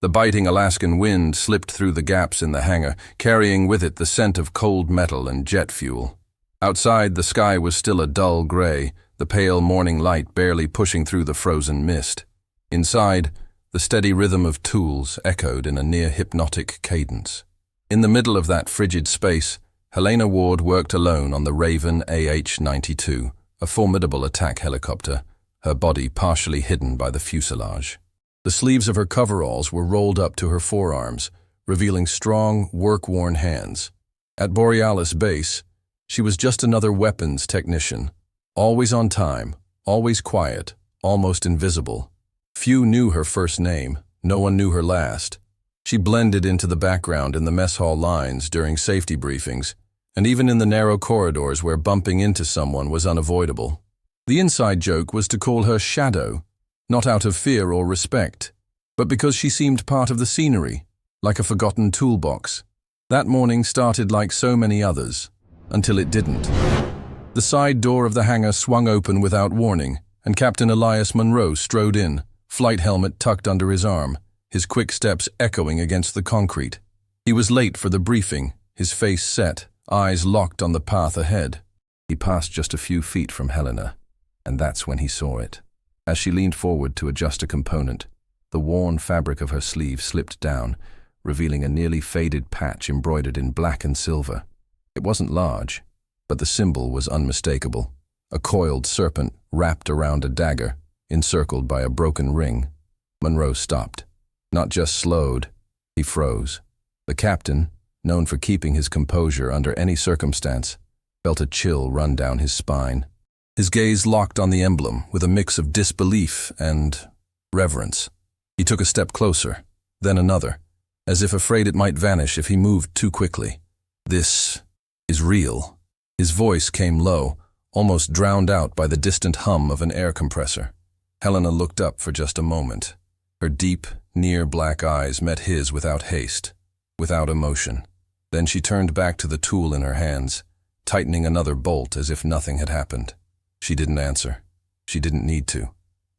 The biting Alaskan wind slipped through the gaps in the hangar, carrying with it the scent of cold metal and jet fuel. Outside, the sky was still a dull gray, the pale morning light barely pushing through the frozen mist. Inside, the steady rhythm of tools echoed in a near-hypnotic cadence. In the middle of that frigid space, Helena Ward worked alone on the Raven AH-92, a formidable attack helicopter, her body partially hidden by the fuselage. The sleeves of her coveralls were rolled up to her forearms, revealing strong, work-worn hands. At Borealis Base, she was just another weapons technician, always on time, always quiet, almost invisible. Few knew her first name, no one knew her last. She blended into the background in the mess hall lines during safety briefings, and even in the narrow corridors where bumping into someone was unavoidable. The inside joke was to call her Shadow, not out of fear or respect, but because she seemed part of the scenery, like a forgotten toolbox. That morning started like so many others, until it didn't. The side door of the hangar swung open without warning, and Captain Elias Monroe strode in, flight helmet tucked under his arm, his quick steps echoing against the concrete. He was late for the briefing, his face set, eyes locked on the path ahead. He passed just a few feet from Helena, and that's when he saw it. As she leaned forward to adjust a component, the worn fabric of her sleeve slipped down, revealing a nearly faded patch embroidered in black and silver. It wasn't large, but the symbol was unmistakable. A coiled serpent wrapped around a dagger, encircled by a broken ring. Monroe stopped. Not just slowed, he froze. The captain, known for keeping his composure under any circumstance, felt a chill run down his spine. His gaze locked on the emblem with a mix of disbelief and reverence. He took a step closer, then another, as if afraid it might vanish if he moved too quickly. "This is real." His voice came low, almost drowned out by the distant hum of an air compressor. Helena looked up for just a moment. Her deep, near black eyes met his without haste, without emotion. Then she turned back to the tool in her hands, tightening another bolt as if nothing had happened. She didn't answer. She didn't need to.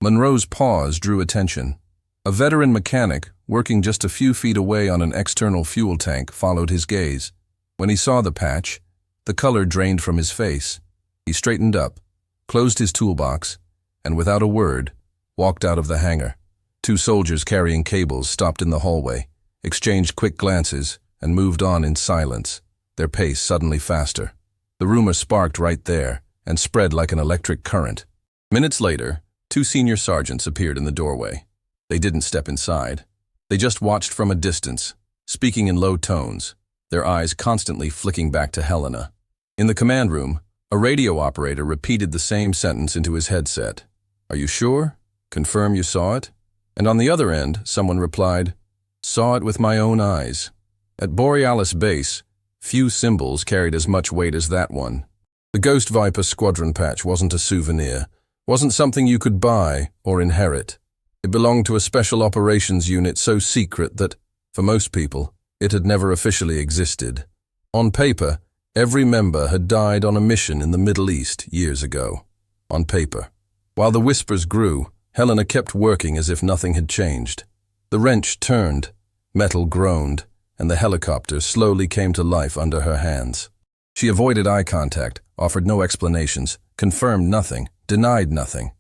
Monroe's pause drew attention. A veteran mechanic, working just a few feet away on an external fuel tank, followed his gaze. When he saw the patch, the color drained from his face. He straightened up, closed his toolbox, and without a word, walked out of the hangar. Two soldiers carrying cables stopped in the hallway, exchanged quick glances, and moved on in silence, their pace suddenly faster. The rumor sparked right there, and spread like an electric current. Minutes later, two senior sergeants appeared in the doorway. They didn't step inside. They just watched from a distance, speaking in low tones, their eyes constantly flicking back to Helena. In the command room, a radio operator repeated the same sentence into his headset. "Are you sure? Confirm you saw it?" And on the other end, someone replied, "Saw it with my own eyes." At Borealis Base, few symbols carried as much weight as that one. The Ghost Viper squadron patch wasn't a souvenir, wasn't something you could buy or inherit. It belonged to a special operations unit so secret that, for most people, it had never officially existed. On paper, every member had died on a mission in the Middle East years ago. On paper. While the whispers grew, Helena kept working as if nothing had changed. The wrench turned, metal groaned, and the helicopter slowly came to life under her hands. She avoided eye contact, offered no explanations, confirmed nothing, denied nothing.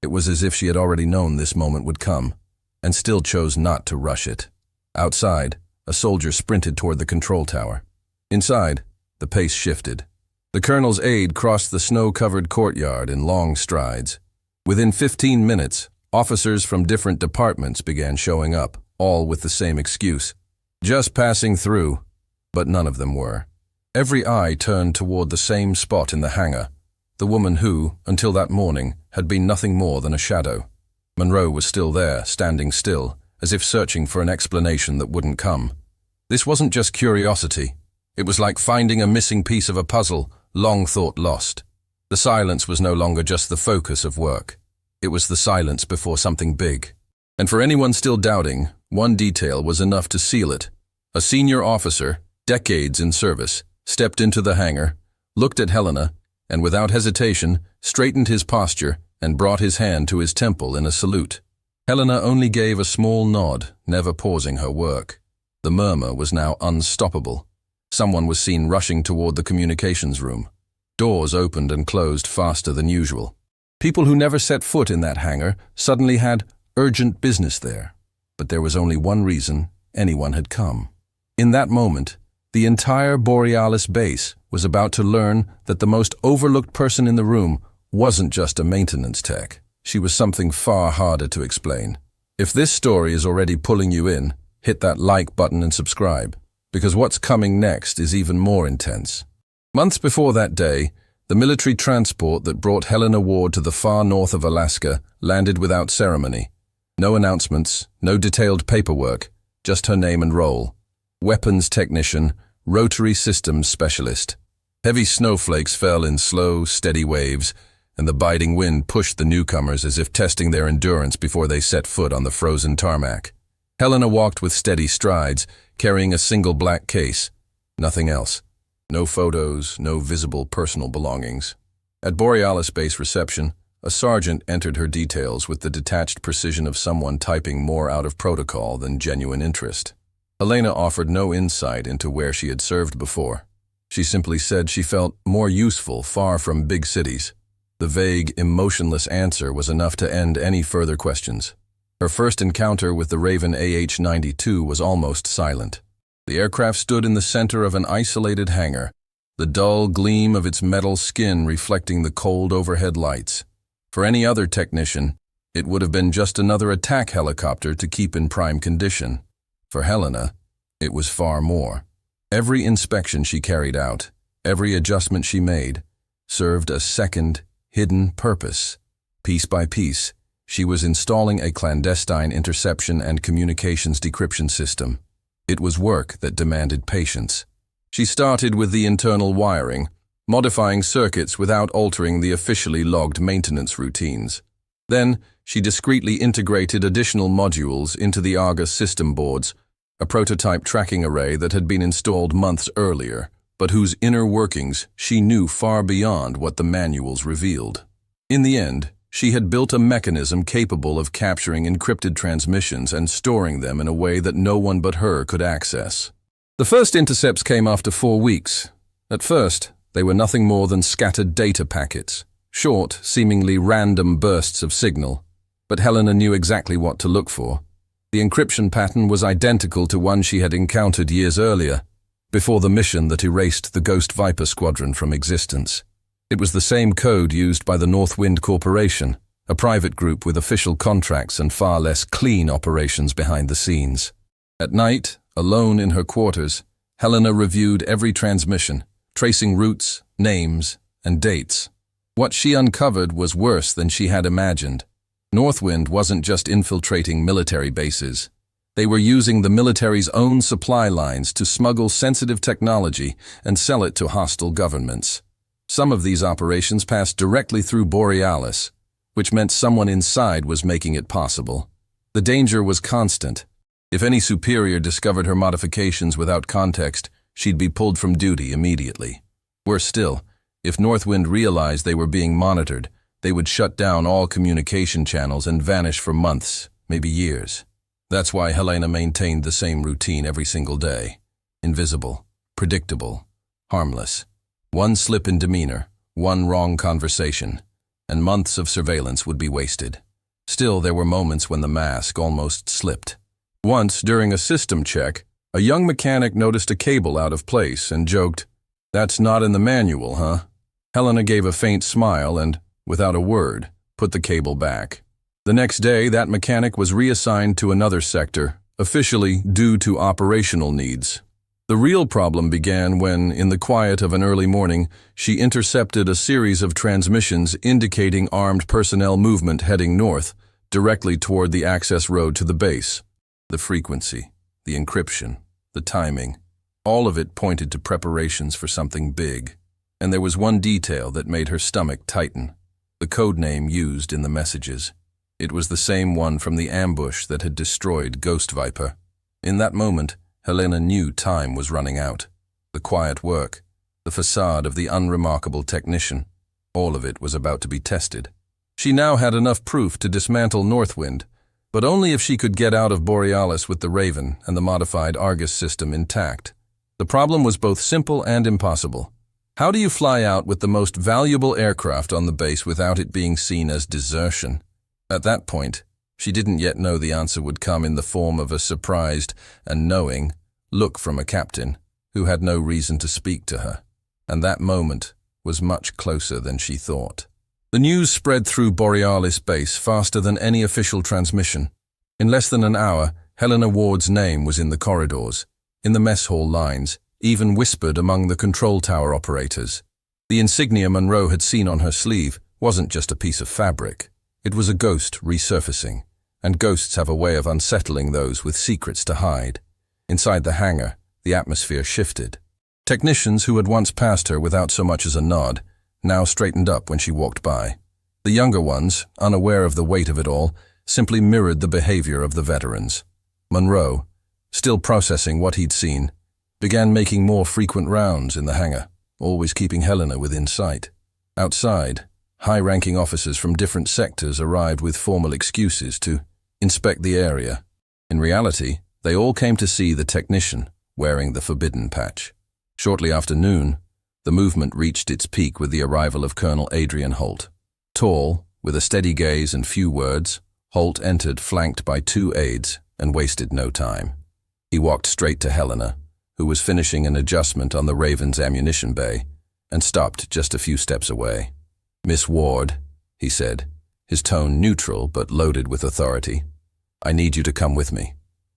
It was as if she had already known this moment would come, and still chose not to rush it. Outside, a soldier sprinted toward the control tower. Inside, the pace shifted. The colonel's aide crossed the snow-covered courtyard in long strides. Within 15 minutes, officers from different departments began showing up, all with the same excuse. Just passing through, but none of them were. Every eye turned toward the same spot in the hangar, the woman who, until that morning, had been nothing more than a shadow. Monroe was still there, standing still, as if searching for an explanation that wouldn't come. This wasn't just curiosity. It was like finding a missing piece of a puzzle, long thought lost. The silence was no longer just the focus of work. It was the silence before something big. And for anyone still doubting, one detail was enough to seal it. A senior officer, decades in service, stepped into the hangar, looked at Helena, and without hesitation, straightened his posture and brought his hand to his temple in a salute. Helena only gave a small nod, never pausing her work. The murmur was now unstoppable. Someone was seen rushing toward the communications room. Doors opened and closed faster than usual. People who never set foot in that hangar suddenly had urgent business there. But there was only one reason anyone had come. In that moment, the entire Borealis base was about to learn that the most overlooked person in the room wasn't just a maintenance tech. She was something far harder to explain. If this story is already pulling you in, hit that like button and subscribe, because what's coming next is even more intense. Months before that day, the military transport that brought Helena Ward to the far north of Alaska landed without ceremony. No announcements, no detailed paperwork, just her name and role. Weapons technician, rotary systems specialist. Heavy snowflakes fell in slow, steady waves, and the biting wind pushed the newcomers as if testing their endurance before they set foot on the frozen tarmac. Helena walked with steady strides, carrying a single black case. Nothing else. No photos, no visible personal belongings. At Borealis Base reception, a sergeant entered her details with the detached precision of someone typing more out of protocol than genuine interest. Helena offered no insight into where she had served before. She simply said she felt more useful far from big cities. The vague, emotionless answer was enough to end any further questions. Her first encounter with the Raven AH-92 was almost silent. The aircraft stood in the center of an isolated hangar, the dull gleam of its metal skin reflecting the cold overhead lights. For any other technician, it would have been just another attack helicopter to keep in prime condition. For Helena, it was far more. Every inspection she carried out, every adjustment she made, served a second, hidden purpose. Piece by piece, she was installing a clandestine interception and communications decryption system. It was work that demanded patience. She started with the internal wiring, modifying circuits without altering the officially logged maintenance routines. Then, she discreetly integrated additional modules into the Argus system boards, a prototype tracking array that had been installed months earlier, but whose inner workings she knew far beyond what the manuals revealed. In the end, she had built a mechanism capable of capturing encrypted transmissions and storing them in a way that no one but her could access. The first intercepts came after 4 weeks. At first, they were nothing more than scattered data packets, short, seemingly random bursts of signal. But Helena knew exactly what to look for. The encryption pattern was identical to one she had encountered years earlier, before the mission that erased the Ghost Viper squadron from existence. It was the same code used by the Northwind Corporation, a private group with official contracts and far less clean operations behind the scenes. At night, alone in her quarters, Helena reviewed every transmission, tracing routes, names, and dates. What she uncovered was worse than she had imagined. Northwind wasn't just infiltrating military bases. They were using the military's own supply lines to smuggle sensitive technology and sell it to hostile governments. Some of these operations passed directly through Borealis, which meant someone inside was making it possible. The danger was constant. If any superior discovered her modifications without context, she'd be pulled from duty immediately. Worse still, if Northwind realized they were being monitored, they would shut down all communication channels and vanish for months, maybe years. That's why Helena maintained the same routine every single day. Invisible, predictable, harmless. One slip in demeanor, one wrong conversation, and months of surveillance would be wasted. Still, there were moments when the mask almost slipped. Once, during a system check, a young mechanic noticed a cable out of place and joked, "That's not in the manual, huh?" Helena gave a faint smile and, without a word, put the cable back. The next day, that mechanic was reassigned to another sector, officially due to operational needs. The real problem began when, in the quiet of an early morning, she intercepted a series of transmissions indicating armed personnel movement heading north, directly toward the access road to the base. The frequency, the encryption, the timing, all of it pointed to preparations for something big. And there was one detail that made her stomach tighten. The code name used in the messages. It was the same one from the ambush that had destroyed Ghost Viper. In that moment, Helena knew time was running out. The quiet work, the facade of the unremarkable technician, all of it was about to be tested. She now had enough proof to dismantle Northwind, but only if she could get out of Borealis with the Raven and the modified Argus system intact. The problem was both simple and impossible. How do you fly out with the most valuable aircraft on the base without it being seen as desertion? At that point, she didn't yet know the answer would come in the form of a surprised and knowing look from a captain who had no reason to speak to her. And that moment was much closer than she thought. The news spread through Borealis base faster than any official transmission. In less than an hour, Helena Ward's name was in the corridors, in the mess hall lines, even whispered among the control tower operators. The insignia Monroe had seen on her sleeve wasn't just a piece of fabric. It was a ghost resurfacing, and ghosts have a way of unsettling those with secrets to hide. Inside the hangar, the atmosphere shifted. Technicians who had once passed her without so much as a nod now straightened up when she walked by. The younger ones, unaware of the weight of it all, simply mirrored the behavior of the veterans. Monroe, still processing what he'd seen, began making more frequent rounds in the hangar, always keeping Helena within sight. Outside, high-ranking officers from different sectors arrived with formal excuses to inspect the area. In reality, they all came to see the technician wearing the forbidden patch. Shortly after noon, the movement reached its peak with the arrival of Colonel Adrian Holt. Tall, with a steady gaze and few words, Holt entered flanked by 2 aides and wasted no time. He walked straight to Helena, who was finishing an adjustment on the Raven's ammunition bay, and stopped just a few steps away. "Miss Ward," he said, his tone neutral but loaded with authority, "I need you to come with me."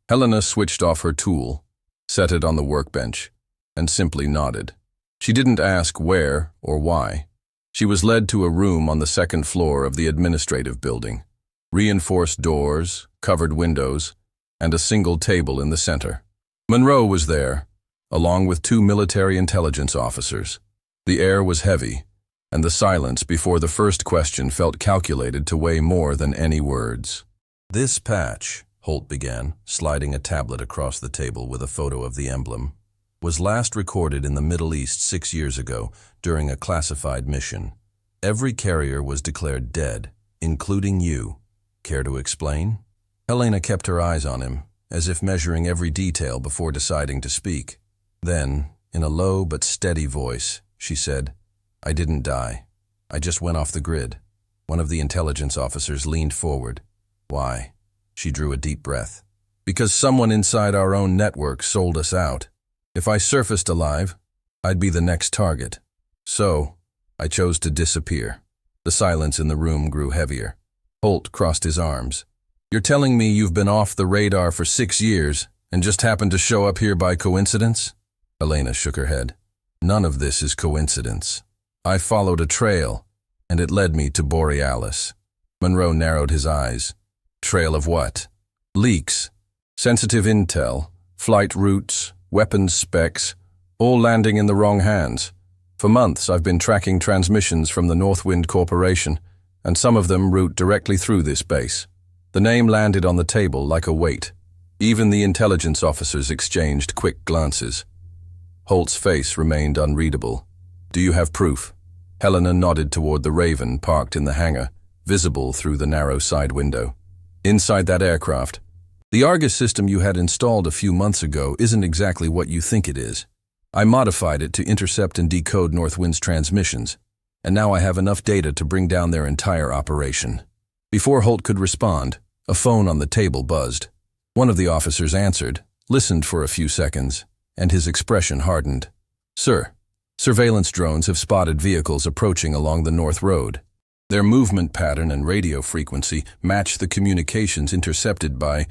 Helena switched off her tool, set it on the workbench, and simply nodded. She didn't ask where or why. She was led to a room on the 2nd floor of the administrative building. Reinforced doors, covered windows, and a single table in the center. Monroe was there, along with 2 military intelligence officers. The air was heavy, and the silence before the first question felt calculated to weigh more than any words. "This patch," Holt began, sliding a tablet across the table with a photo of the emblem, "was last recorded in the Middle East 6 years ago during a classified mission. Every carrier was declared dead, including you. Care to explain?" Helena kept her eyes on him, as if measuring every detail before deciding to speak. Then, in a low but steady voice, she said, "I didn't die. I just went off the grid." One of the intelligence officers leaned forward. "Why?" She drew a deep breath. "Because someone inside our own network sold us out. If I surfaced alive, I'd be the next target. So, I chose to disappear." The silence in the room grew heavier. Holt crossed his arms. "You're telling me you've been off the radar for 6 years and just happened to show up here by coincidence?" Helena shook her head. "None of this is coincidence. I followed a trail, and it led me to Borealis." Monroe narrowed his eyes. "Trail of what?" "Leaks. Sensitive intel, flight routes, weapons specs, all landing in the wrong hands. For months I've been tracking transmissions from the Northwind Corporation, and some of them route directly through this base." The name landed on the table like a weight. Even the intelligence officers exchanged quick glances. Holt's face remained unreadable. "Do you have proof?" Helena nodded toward the Raven parked in the hangar, visible through the narrow side window. "Inside that aircraft. The Argus system you had installed a few months ago isn't exactly what you think it is. I modified it to intercept and decode Northwind's transmissions, and now I have enough data to bring down their entire operation." Before Holt could respond, a phone on the table buzzed. One of the officers answered, listened for a few seconds, and his expression hardened. "Sir, surveillance drones have spotted vehicles approaching along the North Road. Their movement pattern and radio frequency match the communications intercepted by—"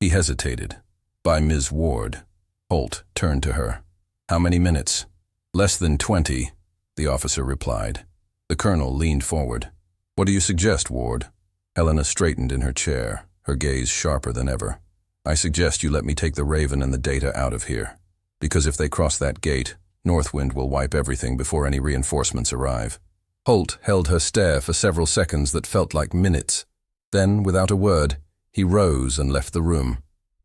He hesitated. "By Ms. Ward." Holt turned to her. "How many minutes?" "Less than 20, the officer replied. The colonel leaned forward. "What do you suggest, Ward?" Helena straightened in her chair, her gaze sharper than ever. "I suggest you let me take the Raven and the data out of here. Because if they cross that gate, Northwind will wipe everything before any reinforcements arrive." Holt held her stare for several seconds that felt like minutes. Then, without a word, he rose and left the room.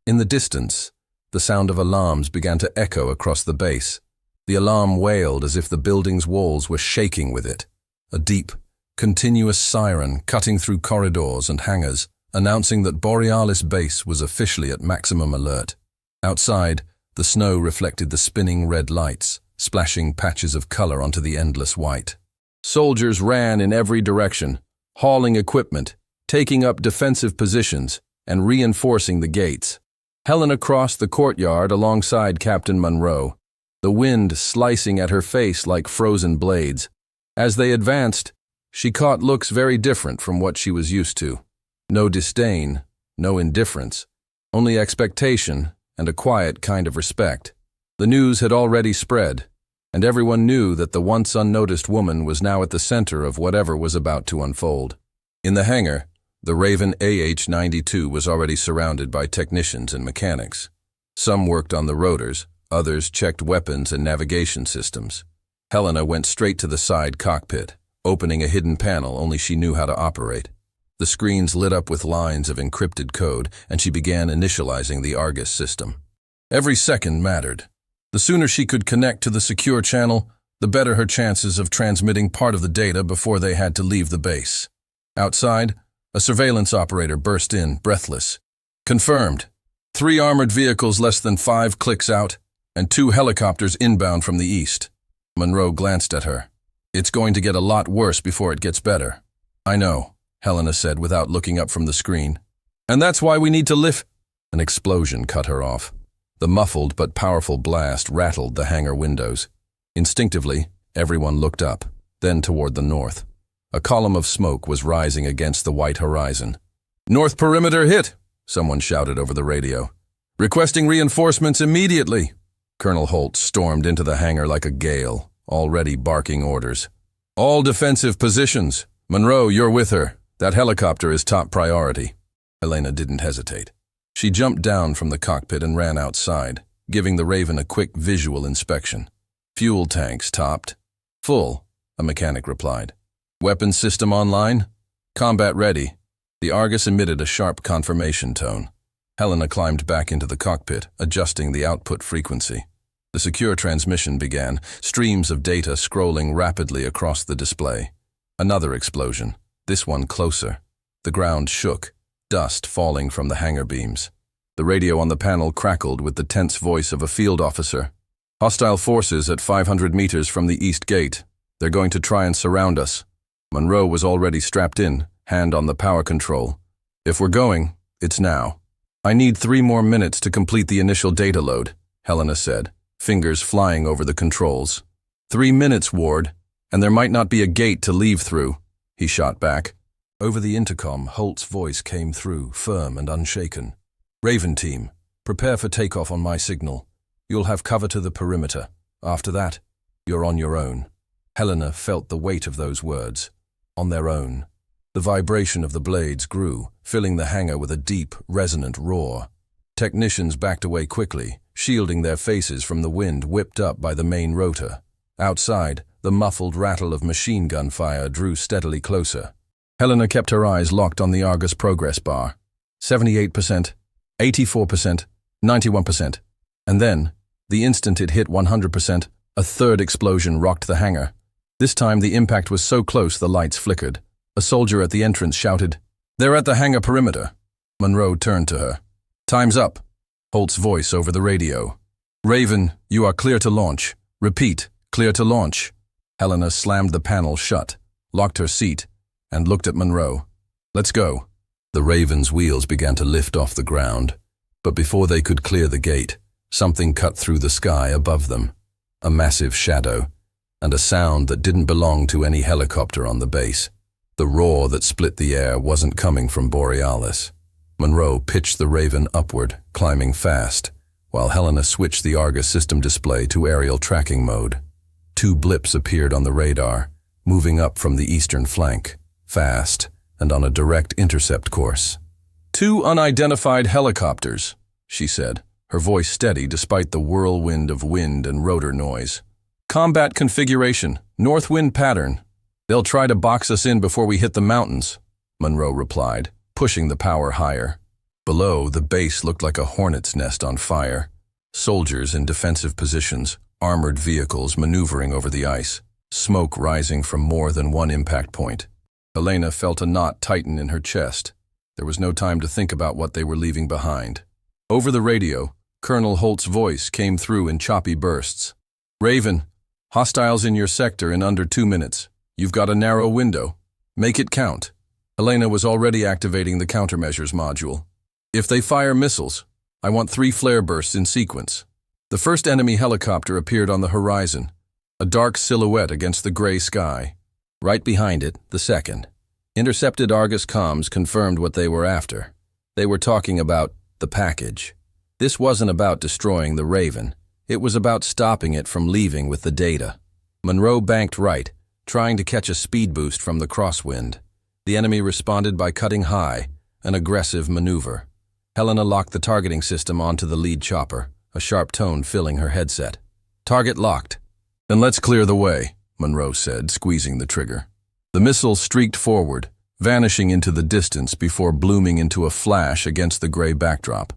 In the distance, the sound of alarms began to echo across the base. The alarm wailed as if the building's walls were shaking with it. A deep, continuous siren cutting through corridors and hangars. announcing that Borealis Base was officially at maximum alert. Outside, the snow reflected the spinning red lights, splashing patches of color onto the endless white. Soldiers ran in every direction, hauling equipment, taking up defensive positions, and reinforcing the gates. Helena crossed the courtyard alongside Captain Monroe, the wind slicing at her face like frozen blades. As they advanced, she caught looks very different from what she was used to. No disdain, no indifference, only expectation and a quiet kind of respect. The news had already spread, and everyone knew that the once unnoticed woman was now at the center of whatever was about to unfold. In the hangar, the Raven AH-92 was already surrounded by technicians and mechanics. Some worked on the rotors, others checked weapons and navigation systems. Helena went straight to the side cockpit, opening a hidden panel only she knew how to operate. The screens lit up with lines of encrypted code, and she began initializing the Argus system. Every second mattered. The sooner she could connect to the secure channel, the better her chances of transmitting part of the data before they had to leave the base. Outside, a surveillance operator burst in, breathless. Confirmed. 3 armored vehicles less than 5 clicks out, and 2 helicopters inbound from the east. Monroe glanced at her. It's going to get a lot worse before it gets better. I know, Helena said without looking up from the screen. And that's why we need to lift. An explosion cut her off. The muffled but powerful blast rattled the hangar windows. Instinctively, everyone looked up, then toward the north. A column of smoke was rising against the white horizon. North perimeter hit, someone shouted over the radio. Requesting reinforcements immediately. Colonel Holt stormed into the hangar like a gale, already barking orders. All defensive positions. Monroe, you're with her. That helicopter is top priority. Helena didn't hesitate. She jumped down from the cockpit and ran outside, giving the Raven a quick visual inspection. Fuel tanks topped. Full, a mechanic replied. Weapons system online? Combat ready. The Argus emitted a sharp confirmation tone. Helena climbed back into the cockpit, adjusting the output frequency. The secure transmission began, streams of data scrolling rapidly across the display. Another explosion, this one closer. The ground shook, dust falling from the hangar beams. The radio on the panel crackled with the tense voice of a field officer. Hostile forces at 500 meters from the east gate. They're going to try and surround us. Monroe was already strapped in, hand on the power control. If we're going, it's now. I need 3 more minutes to complete the initial data load, Helena said, fingers flying over the controls. 3 minutes, Ward, and there might not be a gate to leave through, he shot back. Over the intercom, Holt's voice came through, firm and unshaken. Raven team, prepare for takeoff on my signal. You'll have cover to the perimeter. After that, you're on your own. Helena felt the weight of those words. On their own. The vibration of the blades grew, filling the hangar with a deep, resonant roar. Technicians backed away quickly, shielding their faces from the wind whipped up by the main rotor. Outside, the muffled rattle of machine gun fire drew steadily closer. Helena kept her eyes locked on the Argus progress bar. 78%, 84%, 91%. And then, the instant it hit 100%, a third explosion rocked the hangar. This time the impact was so close the lights flickered. A soldier at the entrance shouted, "They're at the hangar perimeter." Monroe turned to her. "Time's up." Holt's voice over the radio. "Raven, you are clear to launch. Repeat, clear to launch." Helena slammed the panel shut, locked her seat, and looked at Monroe. "Let's go." The Raven's wheels began to lift off the ground, but before they could clear the gate, something cut through the sky above them. A massive shadow, and a sound that didn't belong to any helicopter on the base. The roar that split the air wasn't coming from Borealis. Monroe pitched the Raven upward, climbing fast, while Helena switched the Argus system display to aerial tracking mode. 2 blips appeared on the radar, moving up from the eastern flank, fast, and on a direct intercept course. 2 unidentified helicopters, she said, her voice steady despite the whirlwind of wind and rotor noise. Combat configuration, north wind pattern. They'll try to box us in before we hit the mountains, Monroe replied, pushing the power higher. Below, the base looked like a hornet's nest on fire. Soldiers in defensive positions, armored vehicles maneuvering over the ice, smoke rising from more than one impact point. Helena felt a knot tighten in her chest. There was no time to think about what they were leaving behind. Over the radio, Colonel Holt's voice came through in choppy bursts. "Raven, hostiles in your sector in under 2 minutes. You've got a narrow window. Make it count." Helena was already activating the countermeasures module. "If they fire missiles, I want 3 flare bursts in sequence." The first enemy helicopter appeared on the horizon, a dark silhouette against the gray sky. Right behind it, the second. Intercepted Argus comms confirmed what they were after. They were talking about the package. This wasn't about destroying the Raven. It was about stopping it from leaving with the data. Monroe banked right, trying to catch a speed boost from the crosswind. The enemy responded by cutting high, an aggressive maneuver. Helena locked the targeting system onto the lead chopper, a sharp tone filling her headset. "Target locked." "Then let's clear the way," Monroe said, squeezing the trigger. The missile streaked forward, vanishing into the distance before blooming into a flash against the gray backdrop.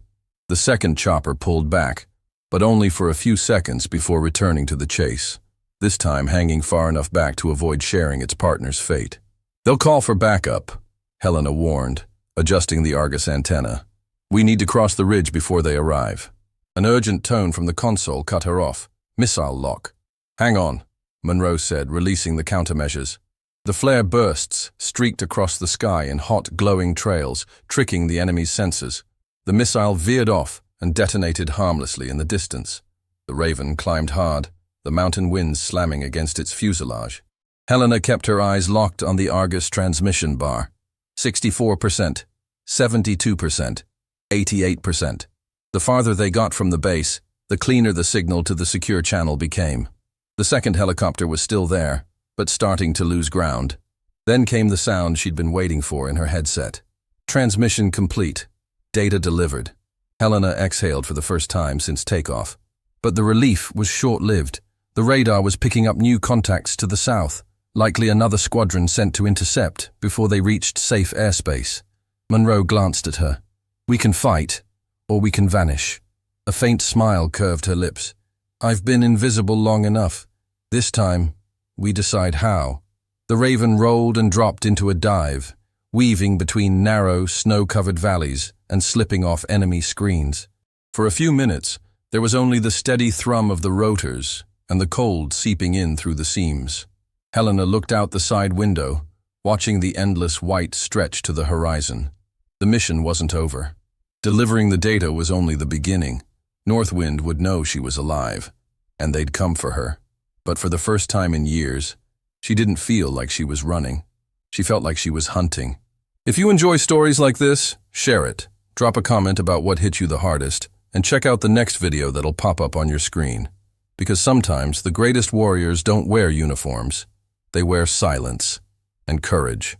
The second chopper pulled back, but only for a few seconds before returning to the chase, this time hanging far enough back to avoid sharing its partner's fate. "They'll call for backup," Helena warned, adjusting the Argus antenna. "We need to cross the ridge before they arrive." An urgent tone from the console cut her off. "Missile lock." "Hang on," Monroe said, releasing the countermeasures. The flare bursts streaked across the sky in hot, glowing trails, tricking the enemy's sensors. The missile veered off and detonated harmlessly in the distance. The Raven climbed hard, the mountain winds slamming against its fuselage. Helena kept her eyes locked on the Argus transmission bar. 64%, 72%, 88%. The farther they got from the base, the cleaner the signal to the secure channel became. The second helicopter was still there, but starting to lose ground. Then came the sound she'd been waiting for in her headset. Transmission complete. Data delivered. Helena exhaled for the first time since takeoff. But the relief was short-lived. The radar was picking up new contacts to the south, likely another squadron sent to intercept before they reached safe airspace. Monroe glanced at her. "We can fight, or we can vanish." A faint smile curved her lips. "I've been invisible long enough. This time, we decide how." The Raven rolled and dropped into a dive, weaving between narrow, snow-covered valleys and slipping off enemy screens. For a few minutes, there was only the steady thrum of the rotors and the cold seeping in through the seams. Helena looked out the side window, watching the endless white stretch to the horizon. The mission wasn't over. Delivering the data was only the beginning. Northwind would know she was alive, and they'd come for her. But for the first time in years, she didn't feel like she was running. She felt like she was hunting. If you enjoy stories like this, share it. Drop a comment about what hit you the hardest, and check out the next video that'll pop up on your screen. Because sometimes the greatest warriors don't wear uniforms. They wear silence and courage.